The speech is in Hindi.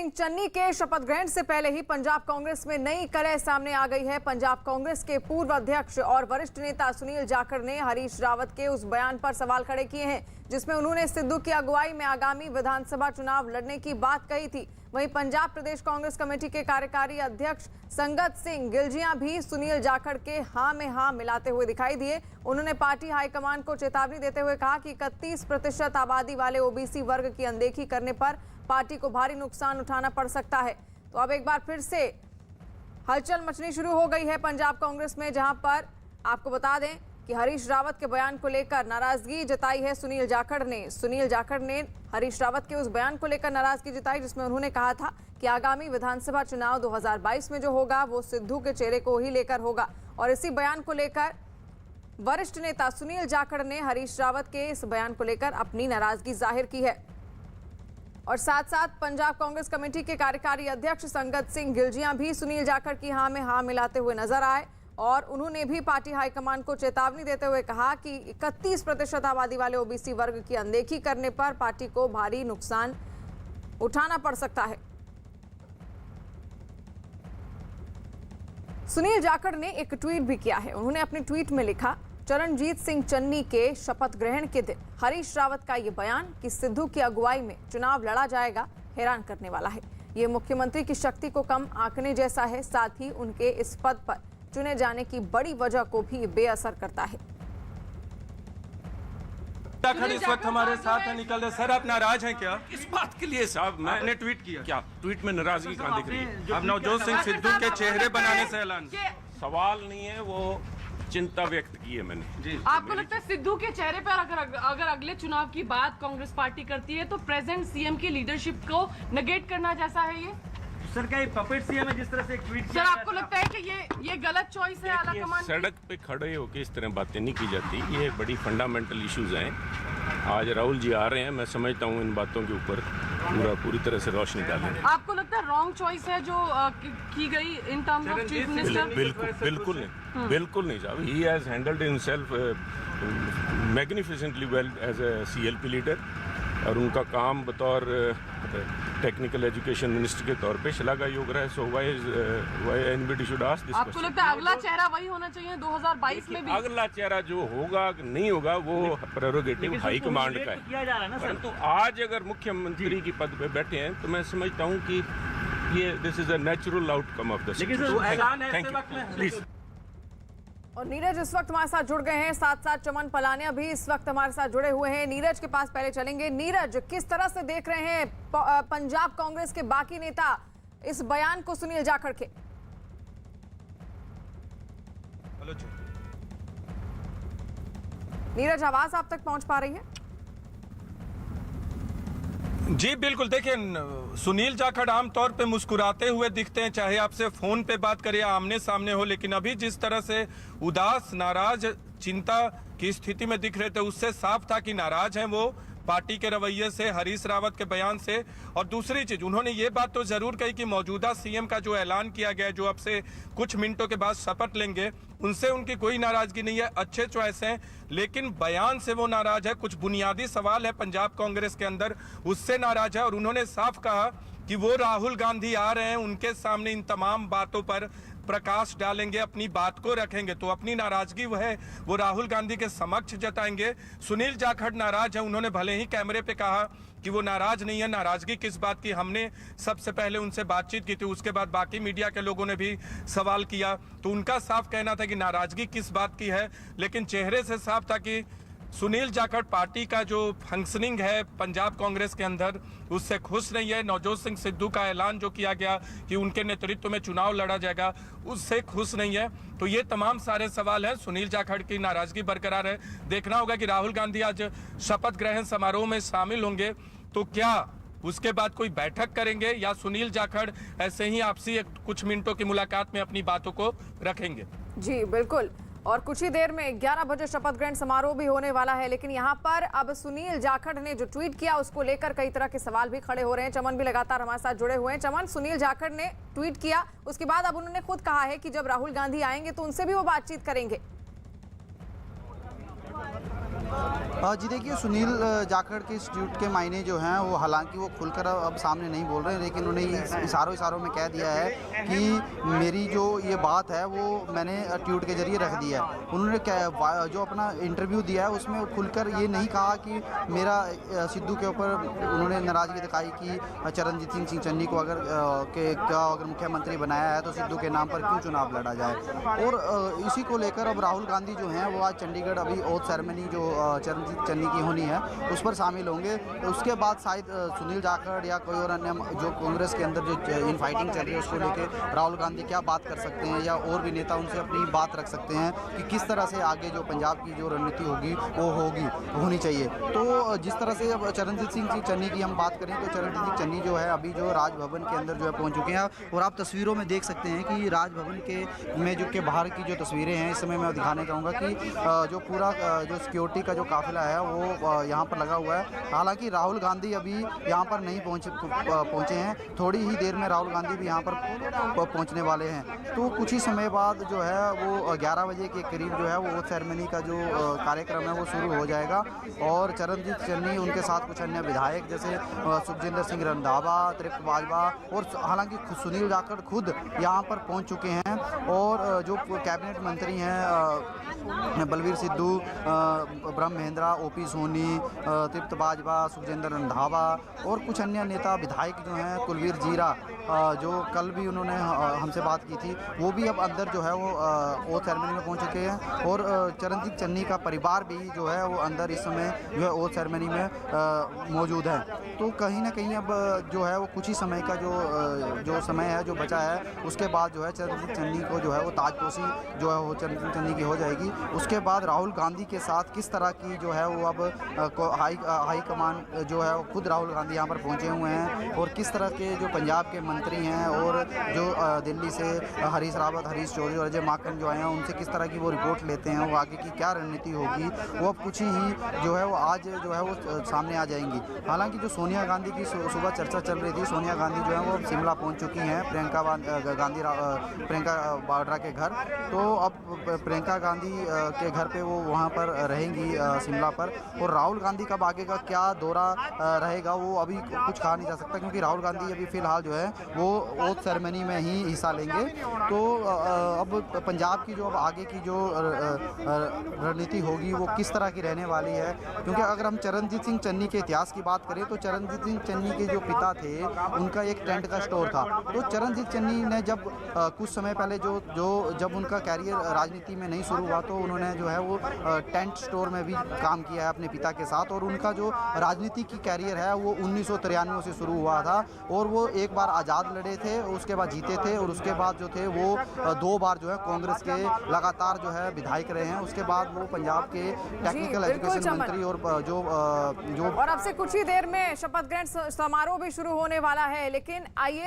सिंह चन्नी के शपथ ग्रहण से पहले ही पंजाब कांग्रेस में नई कलह सामने आ गई है। पंजाब कांग्रेस के पूर्व अध्यक्ष और वरिष्ठ नेता सुनील जाखड़ ने हरीश रावत के उस बयान पर सवाल खड़े किए हैं जिसमें उन्होंने सिद्धू की अगुवाई में आगामी विधानसभा चुनाव लड़ने की बात कही थी। वहीं पंजाब प्रदेश कांग्रेस कमेटी के कार्यकारी अध्यक्ष संगत सिंह गिलजियां भी सुनील जाखड़ के हां में हां मिलाते हुए दिखाई दिए। उन्होंने पार्टी हाईकमान को चेतावनी देते हुए कहा कि 31% आबादी वाले ओबीसी वर्ग की अनदेखी करने पर पार्टी को भारी नुकसान उठाना पड़ सकता है। तो अब एक बार फिर से हलचल मचनी शुरू हो गई है पंजाब कांग्रेस में, जहां पर आपको बता दें कि हरीश रावत के बयान को लेकर नाराजगी जताई है सुनील जाखड़ ने हरीश रावत के उस बयान को लेकर नाराजगी जताई जिसमें उन्होंने कहा था कि आगामी विधानसभा चुनाव 2022 में जो होगा वो सिद्धू के चेहरे को ही लेकर होगा। और इसी बयान को लेकर वरिष्ठ नेता सुनील जाखड़ ने हरीश रावत के इस बयान को लेकर अपनी नाराजगी जाहिर की है। और साथ साथ पंजाब कांग्रेस कमेटी के कार्यकारी अध्यक्ष संगत सिंह गिलजियां भी सुनील जाखड़ की हां में हां मिलाते हुए नजर आए और उन्होंने भी पार्टी हाईकमान को चेतावनी देते हुए कहा कि 31% आबादी वाले ओबीसी वर्ग की अनदेखी करने पर पार्टी को भारी नुकसान उठाना पड़ सकता है। सुनील जाखड़ ने एक ट्वीट भी किया है। उन्होंने अपने ट्वीट में लिखा, चरणजीत सिंह चन्नी के शपथ ग्रहण के दिन हरीश रावत का ये बयान कि सिद्धू की अगुवाई में चुनाव लड़ा जाएगा हैरान करने वाला है। ये मुख्यमंत्री की शक्ति को कम आंकने जैसा है, साथ ही उनके इस पद पर चुने जाने की बड़ी वजह को भी बेअसर करता है। इस वक्त हमारे साथ है, निकल रहे। सर आप नाराज हैं क्या? इस बात के लिए साहब मैंने ट्वीट किया। क्या ट्वीट में नाराजगी कहाँ दिख रही है? अब नवजोत सिंह सिद्धू के चेहरे बनाने से ऐलान। सवाल नहीं है, वो चिंता व्यक्त की है मैंने जी। आपको लगता है सिद्धू के चेहरे पर अगर अगले चुनाव की बात कांग्रेस पार्टी करती है तो प्रेजेंट सीएम की लीडरशिप को नेगेट करना जैसा है ये? सर क्या पपेट सीएम है जिस तरह से एक ट्वीट सर आपको लगता है कि ये गलत चॉइस है आला कमान? सड़क पे खड़े होकर इस तरह बातें नहीं की जाती, ये बड़ी फंडामेंटल इश्यूज हैं। आज राहुल जी आ रहे हैं, मैं समझता हूँ इन बातों के ऊपर पूरी तरह से रोशनी डालेंगे। आपको लगता है रॉन्ग चॉइस है जो की गई in terms of chief minister? बिल्कुल नहीं साहब। He has handled himself magnificently well as a CLP leader और उनका काम बतौर टेक्निकल एजुकेशन मिनिस्टर के तौर पे शलाघा योग रहा है। So why anybody should ask this question. आपको लगता है अगला चेहरा वही होना चाहिए 2022 में भी? अगला चेहरा जो होगा नहीं होगा वो प्रेरोगेटिव हाई कमांड का है। परंतु आज अगर मुख्यमंत्री की पद पे बैठे हैं तो मैं समझता हूँ कि ये this is a natural outcome of the situation. Please. और नीरज इस वक्त हमारे साथ जुड़ गए हैं, साथ साथ चमन पलानिया भी इस वक्त हमारे साथ जुड़े हुए हैं। नीरज के पास पहले चलेंगे। नीरज, किस तरह से देख रहे हैं पंजाब कांग्रेस के बाकी नेता इस बयान को सुनील जाखड़ के? नीरज, आवाज आप तक पहुंच पा रही है? जी बिल्कुल। देखिए सुनील जाखड़ आमतौर पे मुस्कुराते हुए दिखते हैं, चाहे आपसे फोन पे बात करिए आमने सामने हो, लेकिन अभी जिस तरह से उदास, नाराज, चिंता की स्थिति में दिख रहे थे उससे साफ था कि नाराज हैं वो पार्टी के रवैये से, हरीश रावत के बयान से। और दूसरी चीज उन्होंने ये बात तो जरूर कही कि मौजूदा सीएम का जो ऐलान किया गया, जो अब से कुछ मिनटों के बाद शपथ लेंगे, उनसे उनकी कोई नाराजगी नहीं है, अच्छे चॉइस हैं, लेकिन बयान से वो नाराज है। कुछ बुनियादी सवाल है पंजाब कांग्रेस के अंदर, उससे नाराज है। और उन्होंने साफ कहा कि वो राहुल गांधी आ रहे हैं, उनके सामने इन तमाम बातों पर प्रकाश डालेंगे, अपनी बात को रखेंगे। तो अपनी नाराजगी वो राहुल गांधी के समक्ष जताएंगे। सुनील जाखड़ नाराज है, उन्होंने भले ही कैमरे पे कहा कि वो नाराज नहीं है। नाराजगी किस बात की? हमने सबसे पहले उनसे बातचीत की थी, उसके बाद बाकी मीडिया के लोगों ने भी सवाल किया, तो उनका साफ कहना था कि नाराजगी किस बात की है। लेकिन चेहरे से साफ था कि सुनील जाखड़ पार्टी का जो फंक्शनिंग है पंजाब कांग्रेस के अंदर उससे खुश नहीं है। नवजोत सिंह सिद्धू का ऐलान जो किया गया कि उनके नेतृत्व में चुनाव लड़ा जाएगा, उससे खुश नहीं है। तो ये तमाम सारे सवाल हैं। सुनील जाखड़ की नाराजगी बरकरार है। देखना होगा कि राहुल गांधी आज शपथ ग्रहण समारोह में शामिल होंगे तो क्या उसके बाद कोई बैठक करेंगे या सुनील जाखड़ ऐसे ही आपसी कुछ मिनटों की मुलाकात में अपनी बातों को रखेंगे? जी बिल्कुल। और कुछ ही देर में 11 बजे शपथ ग्रहण समारोह भी होने वाला है, लेकिन यहाँ पर अब सुनील जाखड़ ने जो ट्वीट किया उसको लेकर कई तरह के सवाल भी खड़े हो रहे हैं। चमन भी लगातार हमारे साथ जुड़े हुए हैं। चमन, सुनील जाखड़ ने ट्वीट किया, उसके बाद अब उन्होंने खुद कहा है कि जब राहुल गांधी आएंगे तो उनसे भी वो बातचीत करेंगे। जी देखिए, सुनील जाखड़ के इस ट्वीट के मायने जो हैं वो हालांकि वो खुलकर अब सामने नहीं बोल रहे हैं, लेकिन उन्होंने इशारों में कह दिया है कि मेरी जो ये बात है वो मैंने ट्वीट के जरिए रख दिया है। उन्होंने जो अपना इंटरव्यू दिया है उसमें खुलकर ये नहीं कहा कि मेरा सिद्धू के ऊपर उन्होंने नाराज़गी दिखाई कि चरणजीत सिंह चन्नी को अगर मुख्यमंत्री बनाया है तो सिद्धू के नाम पर क्यों चुनाव लड़ा जाए। और इसी को लेकर अब राहुल गांधी जो हैं वो आज चंडीगढ़ अभी ओथ सेरेमनी जो चरणजीत चन्नी की होनी है उस पर शामिल होंगे। तो उसके बाद शायद सुनील जाखड़ या कोई और अन्य जो कांग्रेस के अंदर जो इन फाइटिंग चल रही है उसको लेकर राहुल गांधी क्या बात कर सकते हैं, या और भी नेता उनसे अपनी बात रख सकते हैं कि किस तरह से आगे जो पंजाब की जो रणनीति होगी वो होनी चाहिए। तो जिस तरह से अब चरणजीत सिंह चन्नी की हम बात करें तो चरणजीत सिंह चन्नी जो है अभी जो राजभवन के अंदर जो है पहुँच चुके हैं, और आप तस्वीरों में देख सकते हैं कि राजभवन में जो के बाहर की जो तस्वीरें हैं इस समय मैं दिखाने चाहूँगा कि जो पूरा जो सिक्योरिटी का जो काफिला है वो यहाँ पर लगा हुआ है। हालांकि राहुल गांधी अभी यहाँ पर नहीं पहुँचे हैं, थोड़ी ही देर में राहुल गांधी भी यहाँ पर पहुँचने वाले हैं। तो कुछ ही समय बाद जो है वो 11 बजे के करीब जो है वो सेरेमनी का जो कार्यक्रम है वो शुरू हो जाएगा, और चरणजीत चन्नी उनके साथ कुछ अन्य विधायक जैसे सुखजिंदर सिंह रंधावा, तृप्त बाजवा और हालांकि सुनील जाखड़ खुद यहाँ पर पहुँच चुके हैं। और जो कैबिनेट मंत्री हैं बलवीर सिद्धू, ब्रह्म महेंद्रा, ओपी सोनी, तृप्त बाजवा, सुखजिंदर रंधावा और कुछ अन्य नेता विधायक जो हैं, कुलवीर जीरा जो कल भी उन्होंने हमसे बात की थी, वो भी अब अंदर जो है वो ओथ सेरेमनी में पहुंच चुके हैं। और चरणजीत चन्नी का परिवार भी जो है वो अंदर इस समय जो है ओथ सेरेमनी में मौजूद है। तो कहीं ना कहीं अब जो है वो कुछ ही समय का जो समय है जो बचा है, उसके बाद जो है चरणजीत चन्नी को जो है वो ताजपोशी जो है वो चरणजीत चन्नी की हो जाएगी। उसके बाद राहुल गांधी के साथ किस तरह की जो है वो अब हाई कमान जो है वो खुद राहुल गांधी यहाँ पर पहुँचे हुए हैं, और किस तरह के जो पंजाब के मंत्री हैं और जो दिल्ली से हरीश रावत, हरीश चौधरी और अजय माकन जो आए हैं उनसे किस तरह की वो रिपोर्ट लेते हैं, वो आगे की क्या रणनीति होगी, वो अब कुछ ही जो है वो आज जो है वो सामने आ जाएंगी। हालांकि जो सोनिया गांधी की सुबह चर्चा चल रही थी, सोनिया गांधी जो है वो शिमला पहुंच चुकी हैं प्रियंका वाड्रा के घर। तो अब प्रियंका गांधी के घर पे वो वहाँ पर रहेंगी शिमला पर, और राहुल गांधी कब आगे का क्या दौरा रहेगा वो अभी कुछ कहा नहीं जा सकता, क्योंकि राहुल गांधी अभी फ़िलहाल जो है वो ओथ सेरेमनी में ही हिस्सा लेंगे। तो अब पंजाब की जो अब आगे की जो रणनीति होगी वो किस तरह की रहने वाली है, क्योंकि अगर हम चरणजीत सिंह चन्नी के इतिहास की बात करें तो चरणजीत सिंह चन्नी के जो पिता थे उनका एक टेंट का स्टोर था। तो चरणजीत चन्नी ने जब कुछ समय पहले जब उनका कैरियर राजनीति में नहीं शुरू हुआ तो उन्होंने जो है वो टेंट स्टोर में भी काम किया है अपने पिता के साथ, और उनका जो राजनीति की कैरियर है वो 1993 से शुरू हुआ था, और वो एक बार आज़ाद लड़े थे, उसके बाद जीते थे, और उसके बाद जो थे वो 2 बार जो है कांग्रेस के लगातार जो है विधायक रहे हैं। उसके बाद वो पंजाब के टेक्निकल एजुकेशन मंत्री और जो और अब से कुछ ही देर में शपथ ग्रहण समारोह भी शुरू होने वाला है, लेकिन आइए